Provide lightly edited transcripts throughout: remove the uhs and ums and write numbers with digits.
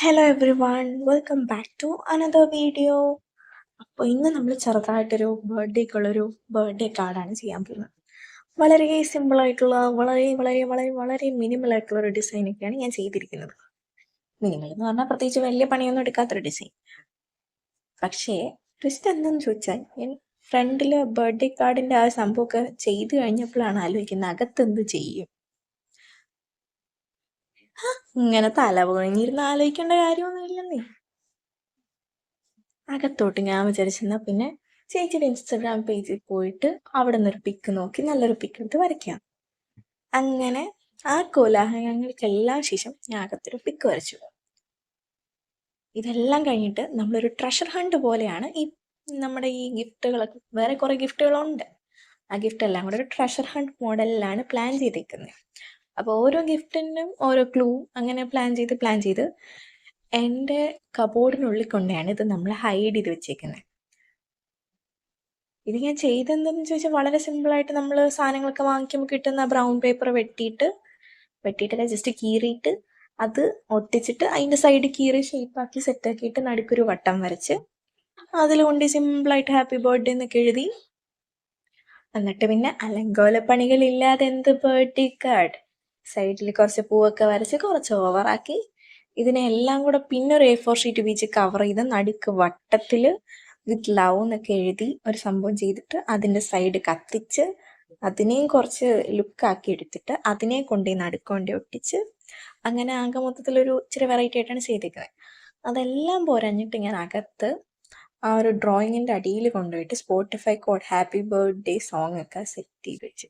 Hello everyone, welcome back to another video. അപ്പോൾ ഇന്ന് നമ്മൾ ചെറുതായിട്ടൊരു ബർത്ത്ഡേക്കുള്ളൊരു ബർത്ത്ഡേ കാർഡാണ് ചെയ്യാൻ പോകുന്നത്. വളരെ സിമ്പിളായിട്ടുള്ള വളരെ വളരെ വളരെ വളരെ മിനിമൽ ആയിട്ടുള്ള ഒരു ഡിസൈനൊക്കെയാണ് ഞാൻ ചെയ്തിരിക്കുന്നത്. മിനിമൽ എന്ന് പറഞ്ഞാൽ പ്രത്യേകിച്ച് വലിയ പണിയൊന്നും എടുക്കാത്തൊരു ഡിസൈൻ. പക്ഷേ ട്വിസ്റ്റ് എന്താണെന്ന് ചോദിച്ചാൽ, ഞാൻ ഫ്രണ്ടിൽ ബർത്ത്ഡേ കാർഡിൻ്റെ ആ സംഭവമൊക്കെ ചെയ്ത് കഴിഞ്ഞപ്പോഴാണ് ആലോചിക്കുന്നത് അകത്തെന്ത് ചെയ്യും. ഇങ്ങനെ തല പുകഞ്ഞിരുന്ന് ആലോചിക്കേണ്ട കാര്യമൊന്നുമില്ലെന്നേ. അകത്തോട്ട് ഞാൻ വിചാരിച്ചെന്നാൽ പിന്നെ ചേച്ചിയുടെ ഇൻസ്റ്റഗ്രാം പേജിൽ പോയിട്ട് അവിടെ നിന്നൊരു പിക്ക് നോക്കി നല്ലൊരു പിക്ക് എടുത്ത് വരയ്ക്കാം. അങ്ങനെ ആ കോലാഹലങ്ങൾക്കെല്ലാം ശേഷം ഞാൻ അകത്തൊരു പിക്ക് വരച്ചു. ഇതെല്ലാം കഴിഞ്ഞിട്ട് നമ്മളൊരു ട്രഷർ ഹണ്ട് പോലെയാണ് നമ്മുടെ ഈ ഗിഫ്റ്റുകളൊക്കെ, വേറെ കുറേ ഗിഫ്റ്റുകളുണ്ട്. ആ ഗിഫ്റ്റ് എല്ലാം കൂടെ ഒരു ട്രഷർ ഹണ്ട് മോഡലിലാണ് പ്ലാൻ ചെയ്തേക്കുന്നത്. അപ്പോൾ ഓരോ ഗിഫ്റ്റിനും ഓരോ ക്ലൂ അങ്ങനെ പ്ലാൻ ചെയ്ത് എൻ്റെ കബോർഡിനുള്ളിൽ കൊണ്ടാണ് ഇത് നമ്മൾ ഹൈഡ് ചെയ്ത് വെച്ചേക്കുന്നത്. ഇത് ഞാൻ ചെയ്തെന്തെന്ന് ചോദിച്ചാൽ വളരെ സിമ്പിളായിട്ട് നമ്മൾ സാധനങ്ങളൊക്കെ വാങ്ങിക്കുമ്പോൾ കിട്ടുന്ന ബ്രൗൺ പേപ്പർ വെട്ടിയിട്ടല്ല, ജസ്റ്റ് കീറിയിട്ട് അത് ഒട്ടിച്ചിട്ട് അതിൻ്റെ സൈഡ് കീറി ഷേപ്പാക്കി സെറ്റാക്കിയിട്ട് നടുക്കൊരു വട്ടം വരച്ച് അതിൽ കൊണ്ട് സിമ്പിളായിട്ട് ഹാപ്പി ബർത്ത്ഡേ എന്നൊക്കെ എഴുതി. എന്നിട്ട് പിന്നെ അലങ്കോല പണികളില്ലാതെ എന്ത് ബർത്ത്ഡേ കാർഡ്. സൈഡിൽ കുറച്ച് പൂവൊക്കെ വരച്ച് കുറച്ച് ഓവറാക്കി ഇതിനെല്ലാം കൂടെ പിന്നെ ഒരു A4 ഷീറ്റ് ഉപയോഗിച്ച് കവർ ചെയ്ത് നടുക്ക് വട്ടത്തിൽ വിത്ത് ലവ് എന്നൊക്കെ എഴുതി ഒരു സംഭവം ചെയ്തിട്ട് അതിൻ്റെ സൈഡ് കത്തിച്ച് അതിനെയും കുറച്ച് ലുക്കാക്കി എടുത്തിട്ട് അതിനെ കൊണ്ടുപോയി നടുക്കൊണ്ടേ ഒട്ടിച്ച് അങ്ങനെ ആകെ മൊത്തത്തിലൊരു ഇച്ചിരി വെറൈറ്റി ആയിട്ടാണ് ചെയ്തേക്കുന്നത്. അതെല്ലാം പോരഞ്ഞിട്ട് ഞാൻ അകത്ത് ആ ഒരു ഡ്രോയിങ്ങിൻ്റെ അടിയിൽ കൊണ്ടുപോയിട്ട് Spotify code happy birthday song ഒക്കെ സെറ്റ് ചെയ്ത് വെച്ച്.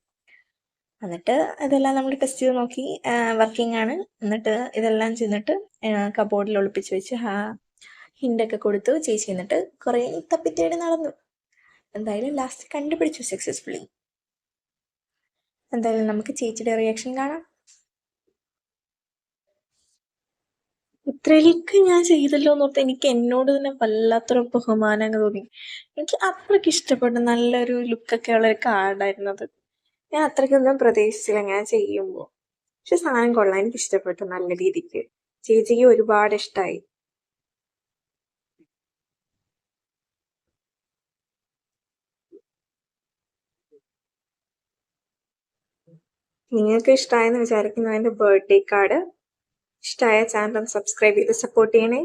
എന്നിട്ട് ഇതെല്ലാം നമ്മൾ ടെസ്റ്റ് ചെയ്ത് നോക്കി വർക്കിംഗ് ആണ്. എന്നിട്ട് ഇതെല്ലാം ചെന്നിട്ട് കബോർഡിൽ ഒളിപ്പിച്ച് വെച്ച് ഹിൻ്റൊക്കെ കൊടുത്തു. ചേച്ചി എന്നിട്ട് കുറേ തപ്പിത്തേടി നടന്നു. എന്തായാലും ലാസ്റ്റ് കണ്ടുപിടിച്ചു സക്സസ്ഫുള്ളി. എന്തായാലും നമുക്ക് ചേച്ചിയുടെ റിയാക്ഷൻ കാണാം. ഇത്രയൊക്കെ ഞാൻ ചെയ്തല്ലോ എന്നോർത്ത് എനിക്ക് എന്നോട് തന്നെ വല്ലാത്തൊരു ബഹുമാനം തോന്നി. എനിക്ക് അത്രയ്ക്ക് ഇഷ്ടപ്പെട്ടു. നല്ലൊരു ലുക്കൊക്കെ ഉള്ളൊരു കാർഡായിരുന്നു അത്. ഞാൻ അത്രയ്ക്കൊന്നും പ്രതീക്ഷിച്ചില്ല ഞാൻ ചെയ്യുമ്പോൾ. പക്ഷെ സാധനം കൊള്ളാം, എനിക്ക് ഇഷ്ടപ്പെട്ടു നല്ല രീതിക്ക്. ചേച്ചിക്ക് ഒരുപാട് ഇഷ്ടമായി. നിങ്ങൾക്ക് ഇഷ്ടമായെന്ന് വിചാരിക്കുന്നു എൻ്റെ ബർത്ത്ഡേ കാർഡ്. ഇഷ്ടമായ ചാനൽ സബ്സ്ക്രൈബ് ചെയ്ത് സപ്പോർട്ട് ചെയ്യണേ.